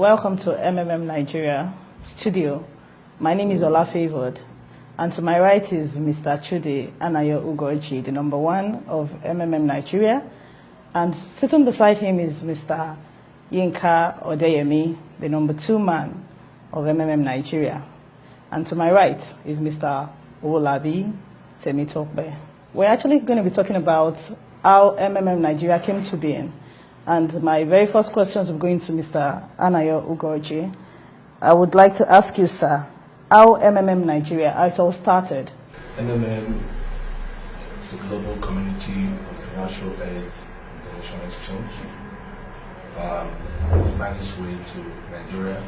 welcome to MMM Nigeria studio. My name is Ola Favored, and to my right is Mr. Chude Anayo Ugochi, the number one of MMM Nigeria, and sitting beside him is Mr. Yinka Odeyemi, the number two man of MMM Nigeria, and to my right is Mr. Owolabi Temitope. We're actually going to be talking about how MMM Nigeria came to being. And my very first question is going to Mr. Anayo Ugochi. I would like to ask you, sir, how MMM Nigeria, how it all started? MMM is a global community of financial aid donation exchange. We find its way to Nigeria.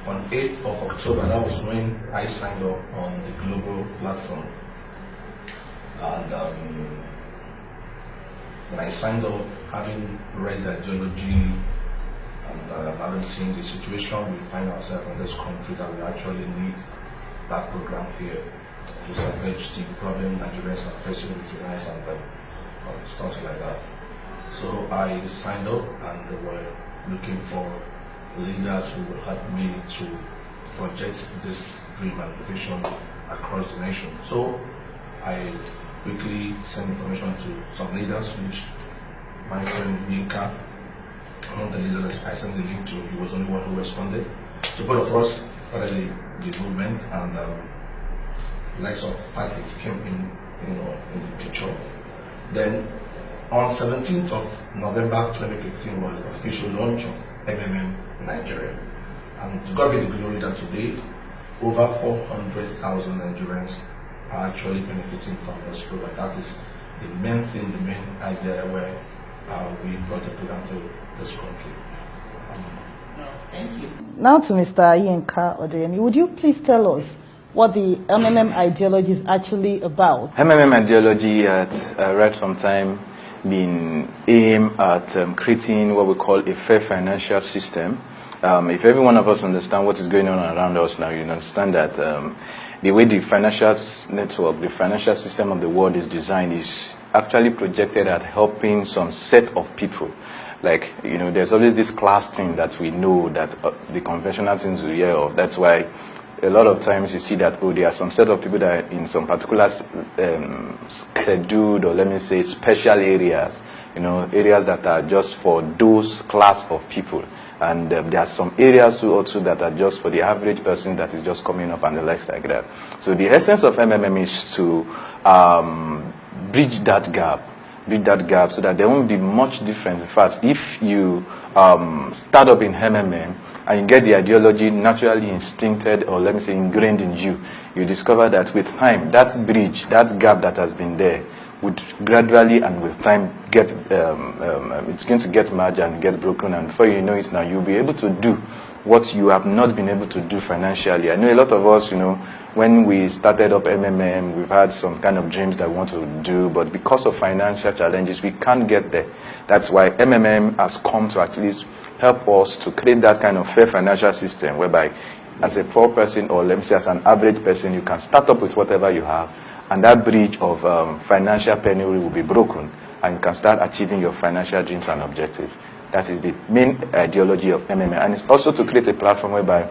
On 8th of October, that was when I signed up on the global platform. And when I signed up, having read the ideology and having seen the situation we find ourselves in this country, that we actually need that program here to salvage the problem Nigerians are facing with finance and stuff like that. So I signed up, and they were looking for leaders who would help me to project this dream and vision across the nation. So I quickly sent information to some leaders, which my friend Yinka, one of the leaders I sent the link to, he was the only one who responded. So both of us started the movement, and likes of Patrick came in the picture. Then on 17th of November 2015 was the official launch of MMM Nigeria. And to God be the glory that today, over 400,000 Nigerians are actually benefiting from this program. That is the main thing, the main idea where we brought the program to this country. Thank you. Now to Mr. Yinka Odeyemi, would you please tell us what the MMM ideology is actually about? MMM ideology at right from time been aimed at creating what we call a fair financial system. If every one of us understand what is going on around us now, you understand that the way the financial network, the financial system of the world is designed is actually projected at helping some set of people. Like, there's always this class thing that we know that the conventional things we hear of. That's why a lot of times you see that, there are some set of people that are in some particular scheduled, or let me say special areas, areas that are just for those class of people. And there are some areas too also that are just for the average person that is just coming up and the likes like that. So the essence of MMM is to bridge that gap so that there won't be much difference. In fact, if you start up in MMM and you get the ideology naturally instincted, or let me say ingrained in you, you discover that with time, that bridge, that gap that has been there, would gradually and with time get, it's going to get merged and get broken, and before you know it now, you'll be able to do what you have not been able to do financially. I know a lot of us, when we started up MMM, we've had some kind of dreams that we want to do, but because of financial challenges, we can't get there. That's why MMM has come to at least help us to create that kind of fair financial system, whereby as a poor person, or let me say as an average person, you can start up with whatever you have, and that bridge of financial penury will be broken, and you can start achieving your financial dreams and objectives. That is the main ideology of MMM. And it's also to create a platform whereby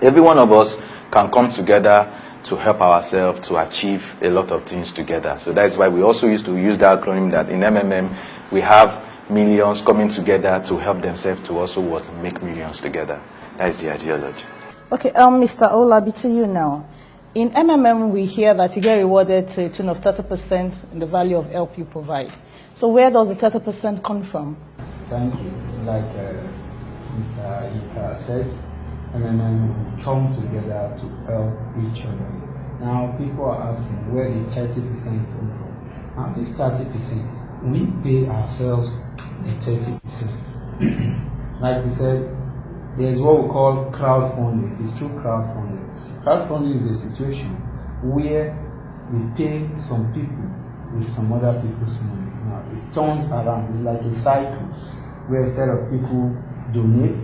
every one of us can come together to help ourselves to achieve a lot of things together. So that is why we also used to use that acronym that in MMM we have millions coming together to help themselves to also make millions together. That is the ideology. Okay, Mr. Owolabi, to you now. In MMM, we hear that you get rewarded to a tune of 30% in the value of help you provide. So where does the 30% come from? Thank you. Like Mr. Yinka said, MMM come together to help each other. Now people are asking where the 30% come from. Now this 30%, we pay ourselves the 30%. Like we said, there is what we call crowdfunding. It is through crowdfunding. Crowdfunding is a situation where we pay some people with some other people's money. Now it turns around. It's like a cycle where a set of people donate,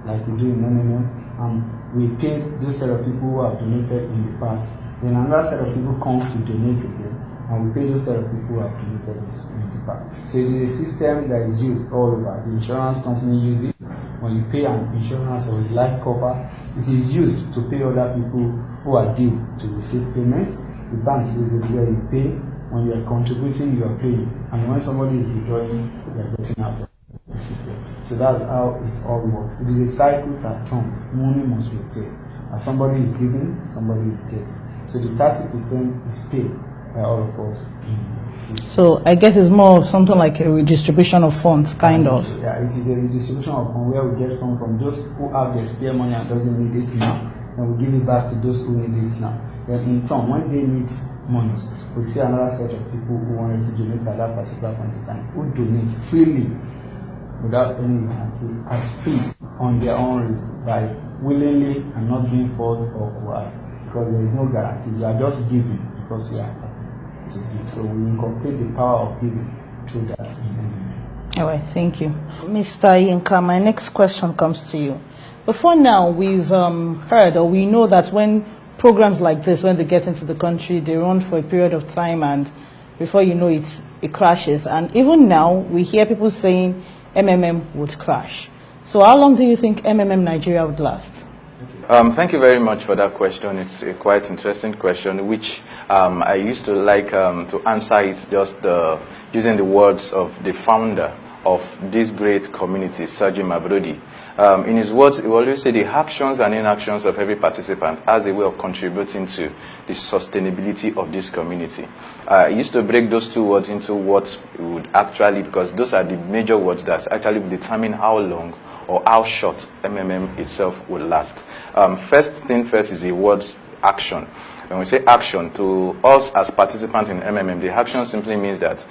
like we do in MMM, and we pay this set of people who have donated in the past. Then another set of people comes to donate again, and we pay those set of people who have donated this in the past. So it is a system that is used all over. The insurance company uses it. When you pay an insurance or a life cover, it is used to pay other people who are due to receive payment. The banks use it where you pay. When you are contributing, you are paying. And when somebody is withdrawing, you are getting out of the system. So that's how it all works. It is a cycle that turns. Money must rotate. As somebody is giving, somebody is getting. So the 30% is paid by all of us in the system. So I guess it's more of something like a redistribution of funds, kind of. Yeah, it is a redistribution of funds where we get from those who have their spare money and doesn't need it now, and we give it back to those who need it now. Then in turn, when they need money, we see another set of people who wanted to donate at that particular point in time, who donate freely without any guarantee, at free on their own risk, by willingly and not being forced or coerced, because there is no guarantee. You are just giving because you are happy to give. So we inculcate the power of giving through that. All right, thank you. Mr. Yinka, my next question comes to you. Before now, we've heard, or we know that when programs like this, when they get into the country, they run for a period of time, and before you know it, it crashes. And even now, we hear people saying MMM would crash. So how long do you think MMM Nigeria would last? Thank you very much for that question. It's a quite interesting question, which I used to like to answer it just using the words of the founder of this great community, Sergio Mabrodi. In his words, he always say the actions and inactions of every participant as a way of contributing to the sustainability of this community. I used to break those two words into what would actually, because those are the major words that actually will determine how long or how short MMM itself will last. First thing first is the word action. When we say action, to us as participants in MMM, the action simply means that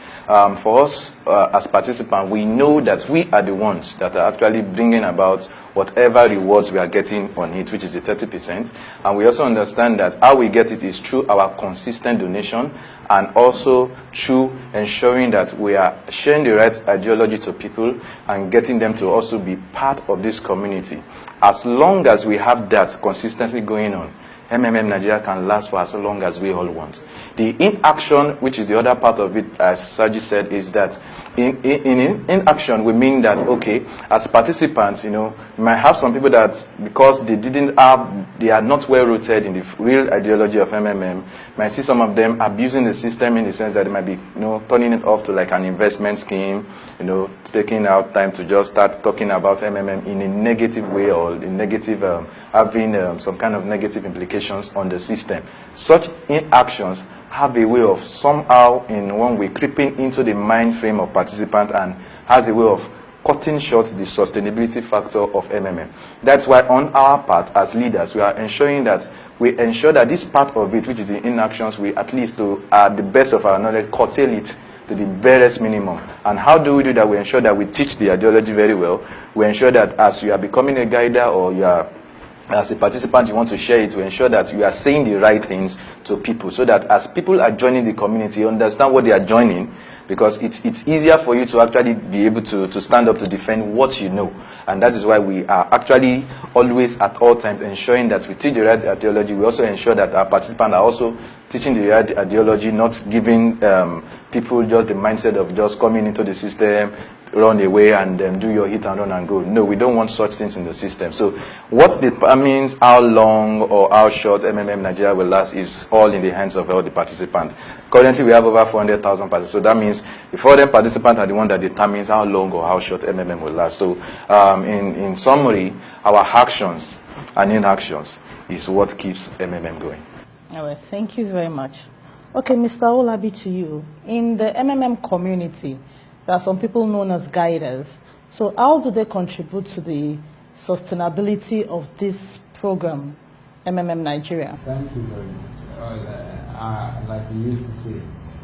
for us as participants, we know that we are the ones that are actually bringing about whatever rewards we are getting on it, which is the 30%. And we also understand that how we get it is through our consistent donation, and also through ensuring that we are sharing the right ideology to people and getting them to also be part of this community. As long as we have that consistently going on, MMM Nigeria can last for as long as we all want. The inaction, which is the other part of it, as Saji said, is that in action, we mean that, okay, as participants, you know, you might have some people that, because they are not well rooted in the real ideology of MMM, might see some of them abusing the system in the sense that they might be, you know, turning it off to like an investment scheme, you know, taking out time to just start talking about MMM in a negative way, or in negative, having some kind of negative implications on the system. Such inactions have a way of somehow, in one way, creeping into the mind frame of participants and has a way of cutting short the sustainability factor of MMM. That's why on our part as leaders, we are ensuring that this part of it, which is the inactions, we at least to the best of our knowledge curtail it to the barest minimum. And how do we do that? We ensure that we teach the ideology very well. We ensure that as you are becoming a guider, or you are as a participant, you want to share it, to ensure that you are saying the right things to people, so that as people are joining the community, you understand what they are joining, because it's easier for you to actually be able to stand up to defend what you know. And that is why we are actually always at all times ensuring that we teach the right ideology. We also ensure that our participants are also teaching the right ideology, not giving people just the mindset of just coming into the system, run away and do your hit and run and go. No, we don't want such things in the system. So what determines how long or how short MMM Nigeria will last is all in the hands of all the participants. Currently, we have over 400,000 participants. So that means the 400 participants are the one that determines how long or how short MMM will last. So in summary, our actions and inactions is what keeps MMM going. All right, thank you very much. Okay, Mr. Olabi, to you. In the MMM community, there are some people known as guiders. So how do they contribute to the sustainability of this program, MMM Nigeria? Thank you very much. Like we used to say,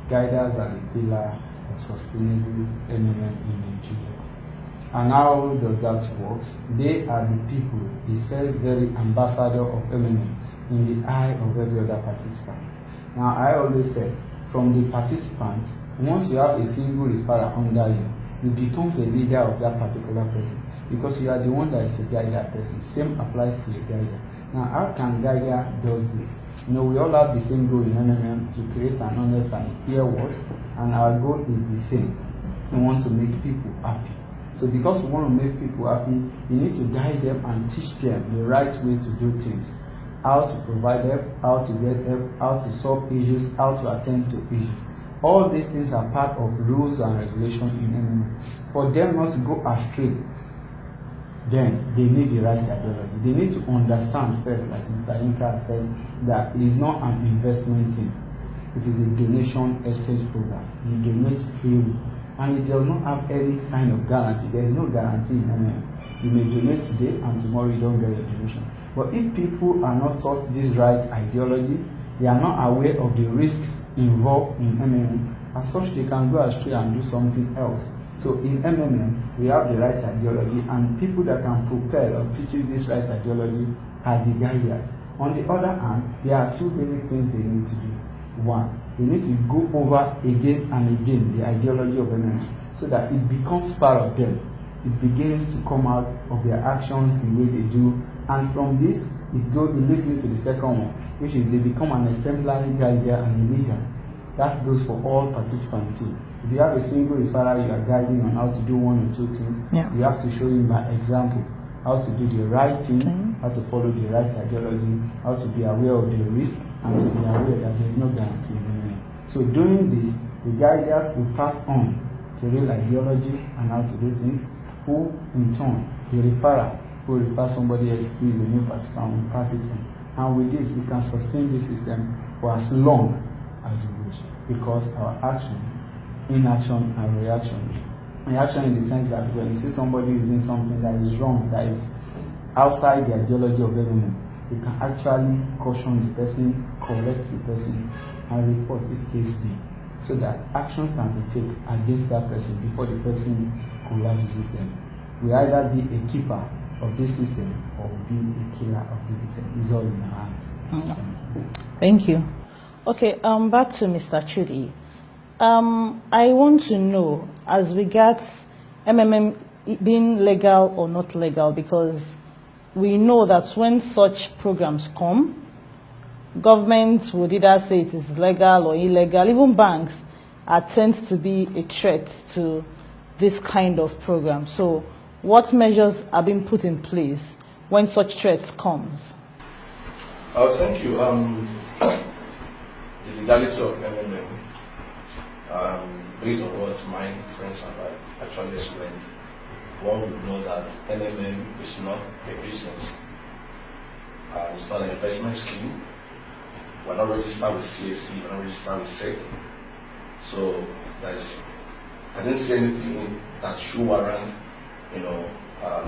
guiders are the pillar of sustainable MMM in Nigeria. And how does that work? They are the people, the first very ambassador of MMM in the eye of every other participant. Now, I always say, from the participants, once you have a single referrer under you, you become the leader of that particular person, because you are the one that is to guide that person. Same applies to the guider. Now, how can Gaia does this? You know, we all have the same goal in MMM to create an honest and fair world, and our goal is the same. We want to make people happy. So because we want to make people happy, we need to guide them and teach them the right way to do things. How to provide help, how to get help, how to solve issues, how to attend to issues. All these things are part of rules and regulations in MMM. For them not to go astray, then they need the right ideology. They need to understand first, like Mr. Inka said, that it is not an investment thing. It is a donation exchange program. You donate freely, and it does not have any sign of guarantee. There is no guarantee in MMM. You may donate today and tomorrow you don't get your donation. But if people are not taught this right ideology, they are not aware of the risks involved in MMM, as such they can go astray and do something else. So in MMM, we have the right ideology, and people that can propel or teaches this right ideology are the guides. On the other hand, there are two basic things they need to do. One, they need to go over again and again the ideology of MMM so that it becomes part of them. It begins to come out of their actions the way they do, and from this, it leads me to the second one, which is they become an exemplary guide and a leader. That goes for all participants too. If you have a single referral you are guiding on how to do one or two things, you have to show him by example how to do the right thing, how to follow the right ideology, how to be aware of the risk, and to be aware that there is no guarantee in anything. So doing this, the guiders will pass on the real ideology and how to do things, who in turn, the referrer, who refers somebody else who is a new participant, will pass it on. And with this, we can sustain this system for as long as we wish, because our action, inaction, and reaction. Reaction in the sense that when you see somebody is doing something that is wrong, that is outside the ideology of MMM, you can actually caution the person, correct the person, and report if case be, so that action can be taken against that person before the person collapses the system. We either be a keeper of this system or be a killer of this system. It's all in our hands. Thank you. Okay, back to Mr. Chudi. I want to know, as regards MMM being legal or not legal, because we know that when such programs come, government would either say it is legal or illegal. Even banks tend to be a threat to this kind of program. So what measures are being put in place when such threats comes? Thank you. The legality of MMM, based on what my friends have actually explained, one would know that MMM is not a business. It's not an investment scheme. We're not registered with CAC, we're not registered with SEC. So I didn't see anything that should warrant,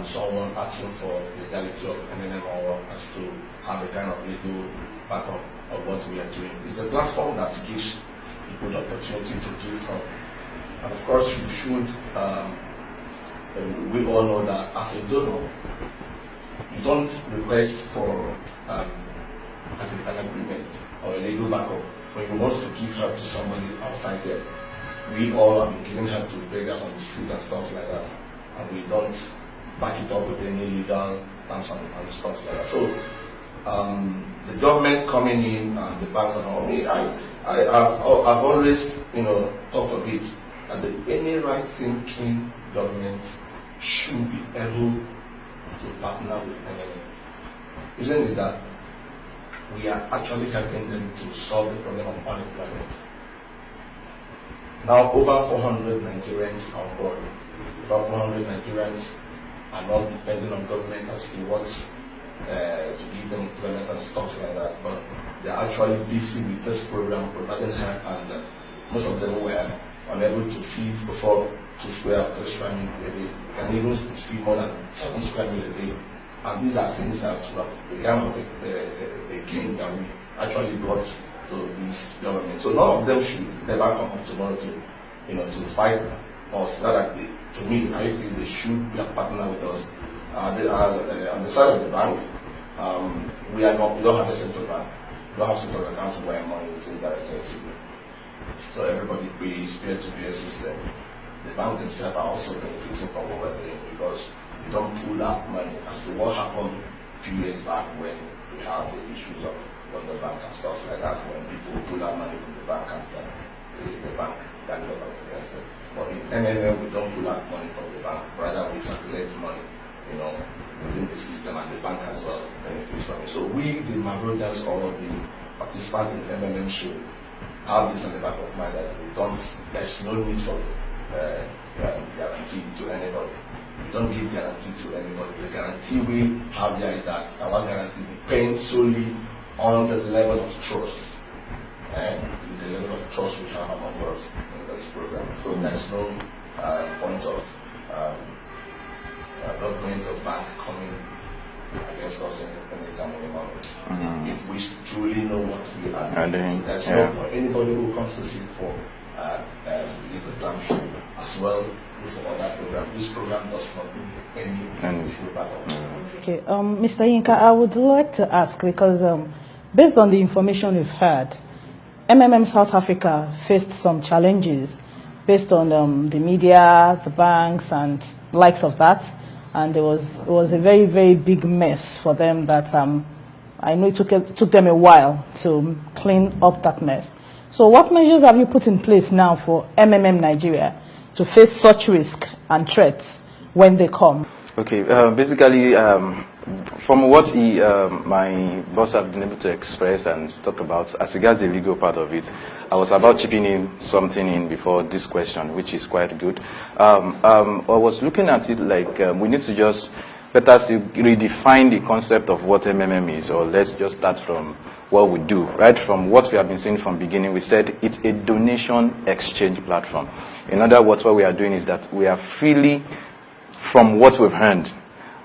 someone asking for legality of MMM or as to have a kind of legal backup of what we are doing. It's a platform that gives people the opportunity to give help. And of course, you should, we all know that as a donor, you don't request for an agreement or a legal backup when you want to give help to somebody outside there. We all have been giving help to beggars on the street and stuff like that, and we don't back it up with any legal terms and stuff like that. So the government coming in and the banks and all, I've always thought of it that any right thinking government should be able to partner with MMM. The reason is that we are actually helping them to solve the problem of unemployment. Now over 400 Nigerians are on board. Over 400 Nigerians are not depending on government as to what to give them employment and stuff like that, but they're actually busy with this program providing help, and most of them were unable to feed before 2 square or 3 square meals a day, and even feed more than 7 square meals a day. And these are things that began of a gain that we actually brought to this government. So none of them should never come up tomorrow to fight us. Rather, to me, I feel they should be a partner with us. They are on the side of the bank. We don't have a central bank. We don't have central accounts where money is indirected to. So everybody pays peer-to-peer system. The bank themselves are also benefiting from what we're doing, because you don't pull that money as to what happened few years back when we had the issues of London Bank and stuff like that, when people pull out money from the bank and the bank got up against it. But in MMM, we don't pull out money from the bank, rather we circulate money, within the system, and the bank as well benefits from it. So we, the Mavrodians, or the participants in the MMM should have this in the back of mind that there's no need for guarantee to anybody. We don't give guarantee to anybody. The guarantee we have here is that our guarantee depends solely on the level of trust and the level of trust we have among us in this program. So there's no point of government or bank coming against us any time of the moment. If we truly know what we are doing, so there's no point. Anybody who comes to seek for legal terms should as well look for other programs. This program does not do any legal backup. Okay, Mr. Yinka, I would like to ask, because based on the information we've heard, MMM South Africa faced some challenges based on the media, the banks, and likes of that. And it was a very, very big mess for them that I know it took them a while to clean up that mess. So what measures have you put in place now for MMM Nigeria to face such risk and threats when they come? Okay, basically, from what my boss have been able to express and talk about, as regards the legal part of it, I was about chipping in something in before this question, which is quite good. I was looking at it like we need to just better redefine the concept of what MMM is, or let's just start from what we do. Right from what we have been saying from the beginning, we said it's a donation exchange platform. In other words, what we are doing is that we are freely, from what we've earned,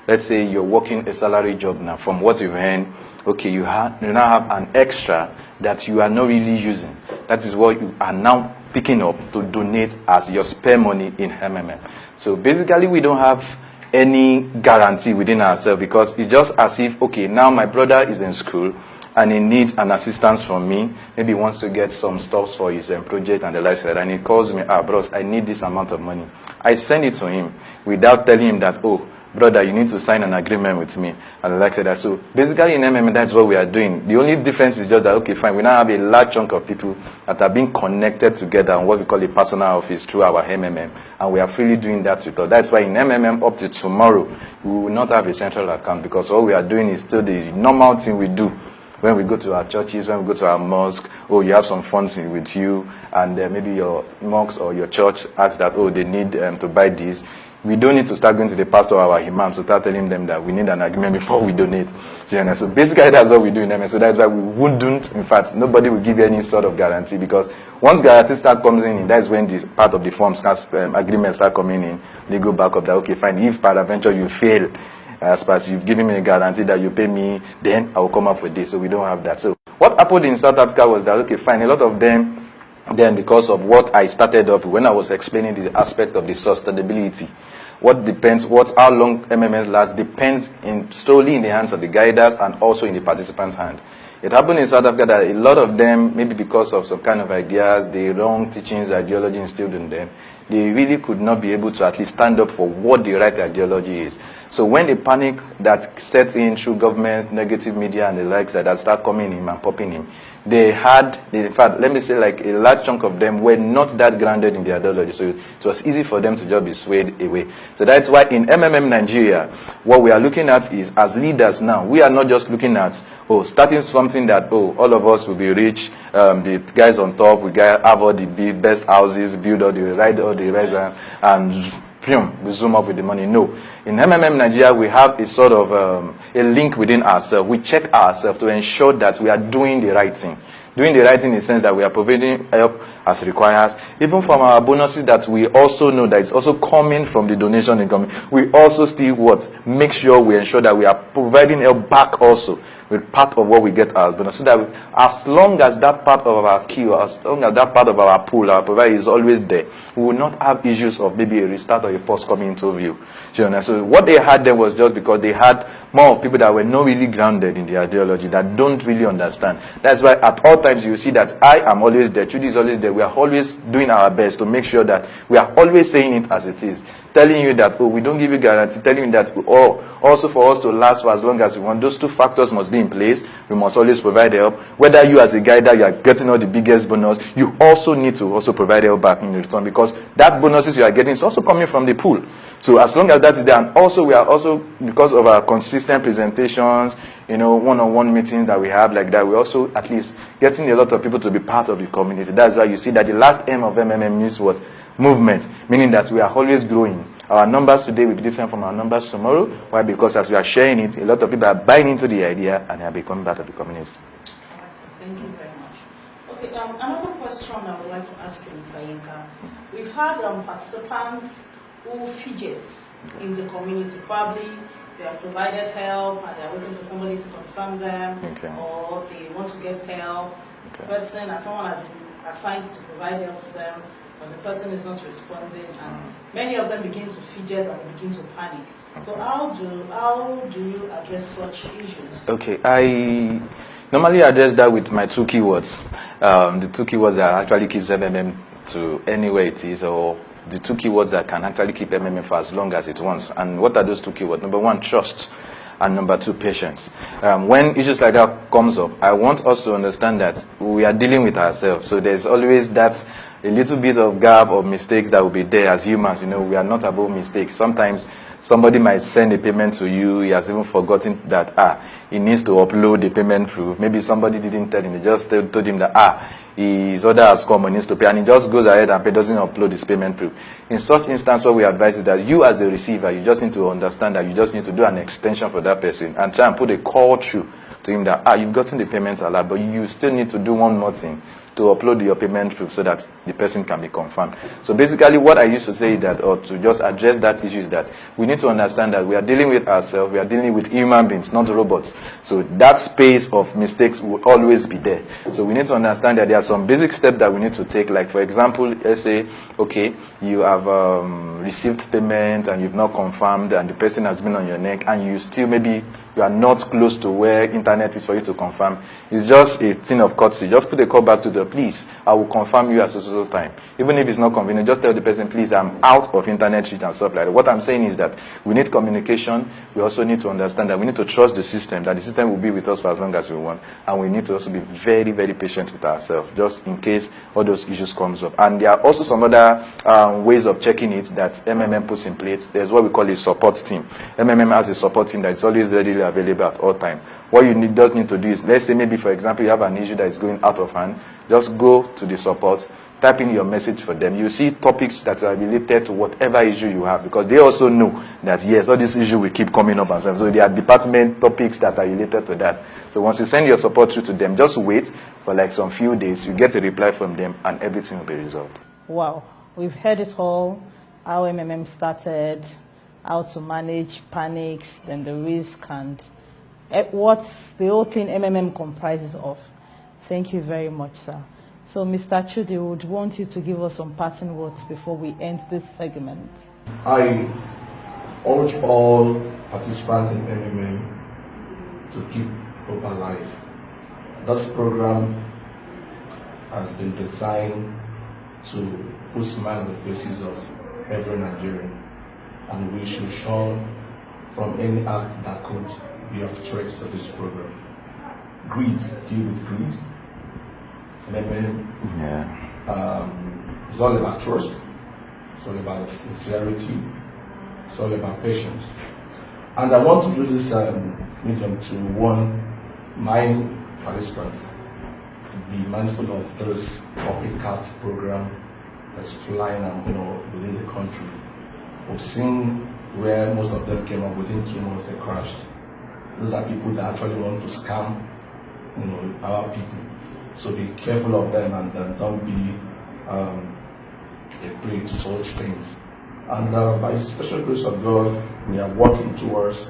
let's say you're working a salary job now, from what you've earned, okay, you now have an extra that you are not really using. That is what you are now picking up to donate as your spare money in MMM. So basically, we don't have any guarantee within ourselves, because it's just as if, okay, now my brother is in school and he needs an assistance from me. Maybe he wants to get some stuff for his project and the like, and he calls me, bros, I need this amount of money. I send it to him without telling him that, oh, brother, you need to sign an agreement with me, and like that. So basically in MMM, that's what we are doing. The only difference is just that, okay, fine, we now have a large chunk of people that are being connected together on what we call a personal office through our MMM, and we are freely doing that with us. That's why in MMM up to tomorrow, we will not have a central account, because all we are doing is still the normal thing we do. When we go to our churches, when we go to our mosque, oh, you have some funds with you, and maybe your mosque or your church asks that, oh, they need to buy this. We don't need to start going to the pastor or our imam to start telling them that we need an agreement before we donate. So basically, that's what we do in MS. So that's why we wouldn't, in fact, nobody will give you any sort of guarantee, because once guarantee start coming in, that's when this part of the forms agreements start coming in. They go back up that, okay, fine, if peradventure you fail, as far as you've given me a guarantee that you pay me, then I will come up with this. So we don't have that. So what happened in South Africa was that, okay, fine, a lot of them, then because of what I started off when I was explaining the aspect of the sustainability, how long MMM lasts depends solely in the hands of the guiders and also in the participants' hand. It happened in South Africa that a lot of them, maybe because of some kind of ideas, the wrong teachings, ideology instilled in them, they really could not be able to at least stand up for what the right ideology is. So when the panic that sets in through government, negative media, and the likes that start coming in and popping in, in fact, let me say, like a large chunk of them were not that grounded in the ideology. So it was easy for them to just be swayed away. So that's why in MMM Nigeria, what we are looking at is, as leaders now, we are not just looking at, starting something that, all of us will be rich, the guys on top, we have all the best houses, build all the restaurants, and we zoom up with the money. No. In MMM Nigeria, we have a sort of a link within ourselves. We check ourselves to ensure that we are doing the right thing. Doing the right thing in the sense that we are providing help as requires, even from our bonuses that we also know that it's also coming from the donation income. We also still make sure we ensure that we are providing help back also with part of what we get as bonus, so that as long as that part of our queue, as long as that part of our pool, our provider is always there, we will not have issues of maybe a restart or a pause coming into view. So what they had there was just because they had more of people that were not really grounded in the ideology, that don't really understand. That's why at all times you see that I am always there, Chudi is always there. We are always doing our best to make sure that we are always saying it as it is. Telling you that, oh, we don't give you guarantee, telling you that, oh, also for us to last for as long as we want, those two factors must be in place. We must always provide help. Whether you as a guider, you are getting all the biggest bonus, you also need to also provide help back in return, because that bonuses you are getting is also coming from the pool. So as long as that is there, and also we are also, because of our consistent presentations, you know, one-on-one meetings that we have like that, we're also at least getting a lot of people to be part of the community. That's why you see that the last M of MMM means what? Movement, meaning that we are always growing. Our numbers today will be different from our numbers tomorrow. Why? Because as we are sharing it, a lot of people are buying into the idea and they are becoming part of the community. Thank you very much. Okay, another question I would like to ask you, Mr. Yinka. We've had participants who fidget in the community. Probably they have provided help and they are waiting for somebody to confirm them, or they want to get help. The person, as someone has been assigned to provide help to them, but the person is not responding, and many of them begin to fidget and begin to panic. So how do you address such issues? Okay, I normally address that with my two keywords. The two keywords that actually keeps MMM to anywhere it is, or the two keywords that can actually keep MMM for as long as it wants. And what are those two keywords? Number one, trust. And number two, patience. When issues like that comes up, I want us to understand that we are dealing with ourselves. So there's always that a little bit of gap or mistakes that will be there as humans. You know, we are not above mistakes. Sometimes somebody might send a payment to you. He has even forgotten that he needs to upload the payment proof. Maybe somebody didn't tell him. They just told him that his order has come and needs to pay, and he just goes ahead and doesn't upload his payment proof. In such instance, what we advise is that you as the receiver, you just need to understand that you just need to do an extension for that person and try and put a call through to him that you've gotten the payment alert, but you still need to do one more thing, to upload your payment proof so that the person can be confirmed. So basically what I used to say is that, or to just address that issue, is that we need to understand that we are dealing with ourselves, we are dealing with human beings, not robots. So that space of mistakes will always be there. So we need to understand that there are some basic steps that we need to take. Like for example, let's say, okay, you have received payment and you've not confirmed, and the person has been on your neck, and you still maybe you are not close to where internet is for you to confirm. It's just a thing of courtesy. Just put a call back to the please, I will confirm you at so time. Even if it's not convenient, just tell the person, please, I'm out of internet reach and stuff like that. What I'm saying is that we need communication. We also need to understand that we need to trust the system, that the system will be with us for as long as we want. And we need to also be very, very patient with ourselves, just in case all those issues comes up. And there are also some other ways of checking it that MMM puts in place. There's what we call a support team. MMM has a support team that is always readily available at all times. What you just need to do is, let's say maybe for example you have an issue that is going out of hand, just go to the support, type in your message for them. You see topics that are related to whatever issue you have, because they also know that yes, all these issues will keep coming up and stuff. So there are department topics that are related to that. So once you send your support through to them, just wait for like some few days, you get a reply from them and everything will be resolved. Wow, we've heard it all, how MMM started, how to manage panics, then the risk, and what's the whole thing MMM comprises of. Thank you very much, sir. So, Mr. Chudi, would want you to give us some parting words before we end this segment. I urge all participants in MMM to keep hope alive. This program has been designed to put smile on the faces of every Nigerian, and we should shun from any act that could be of threat to this program. Greed, deal with greed. It's all about trust, it's all about sincerity, it's all about patience. And I want to use this medium to warn my participants to be mindful of this copycat program that's flying within the country. We've seen where most of them came up within 2 months they crashed. Those are people that actually want to scam our people. So be careful of them and don't be a prey to such things. And by the special grace of God, we are working towards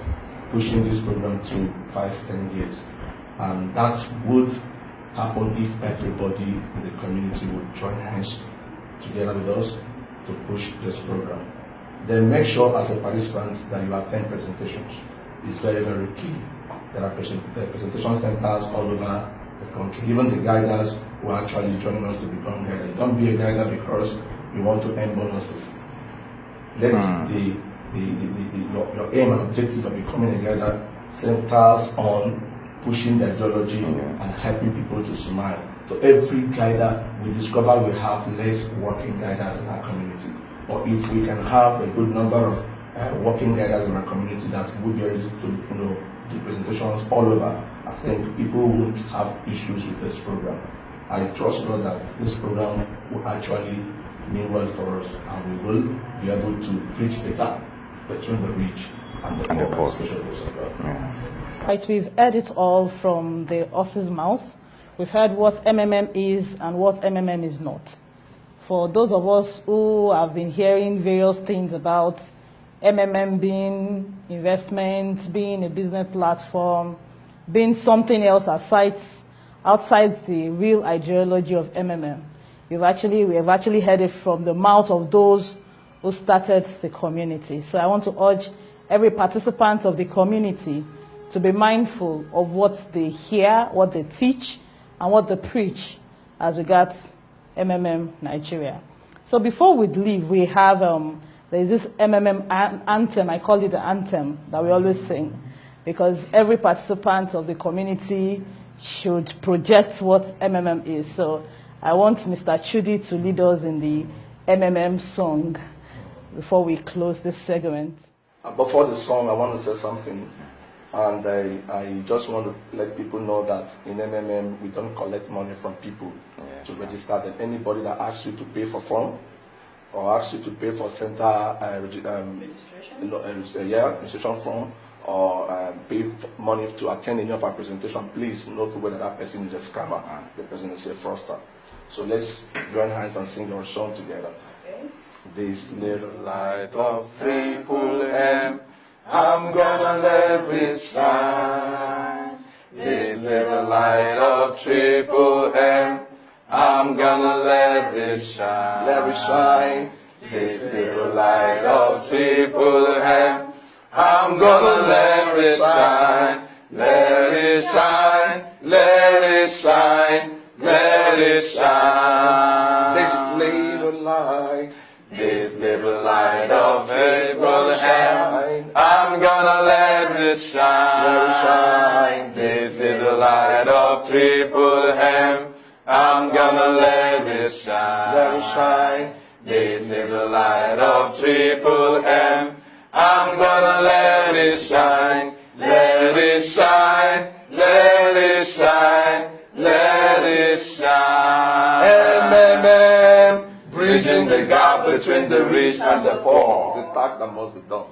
pushing this program to 5-10 years. And that would happen if everybody in the community would join hands together with us to push this program. Then make sure as a participant that you attend presentations. is very, very key. There are presentation centers all over the country. Even the guiders who are actually joining us to become guiders. Don't be a guider because you want to earn bonuses. Let your aim and objective of becoming a guider centers on pushing the ideology and helping people to smile. So every guider we discover we have less working guiders in our community. But if we can have a good number of working guiders in our community that would be ready to do presentations all over, I think people won't have issues with this program. I trust God that this program will actually mean well for us, and we will be able to bridge the gap between the rich and the poor, especially those of God. Right, we've heard it all from the horse's mouth. We've heard what MMM is and what MMM is not. For those of us who have been hearing various things about MMM being investment, being a business platform, being something else outside the real ideology of MMM, we have actually heard it from the mouth of those who started the community. So I want to urge every participant of the community to be mindful of what they hear, what they teach, and what they preach as regards MMM Nigeria. So before we leave, we have there's this MMM anthem. I call it the anthem that we always sing, because every participant of the community should project what MMM is. So I want Mr. Chudi to lead us in the MMM song before we close this segment. Before the song, I want to say something. And I just want to let people know that in MMM, we don't collect money from people to register them. Anybody that asks you to pay for form or asks you to pay for center registration form or pay money to attend any of our presentation, please know whether that person is a scammer and the person is a fraudster. So let's join hands and sing our song together. Okay. This little light of triple M, I'm gonna let it shine. This little light of triple M, I'm gonna let it shine. Let it shine. This little light of triple M, I'm gonna let it shine. Let it shine. Let it shine. Let it shine. This little light. This little light of Abraham, I'm gonna let it shine. Let it shine. This little light of Triple M, I'm gonna let it shine. Let it shine. This little light of Triple M, I'm gonna let it shine. Let it shine. Let it shine. Let it shine. MMM. Bridging the gap between the rich and the poor. It's a task that must be done.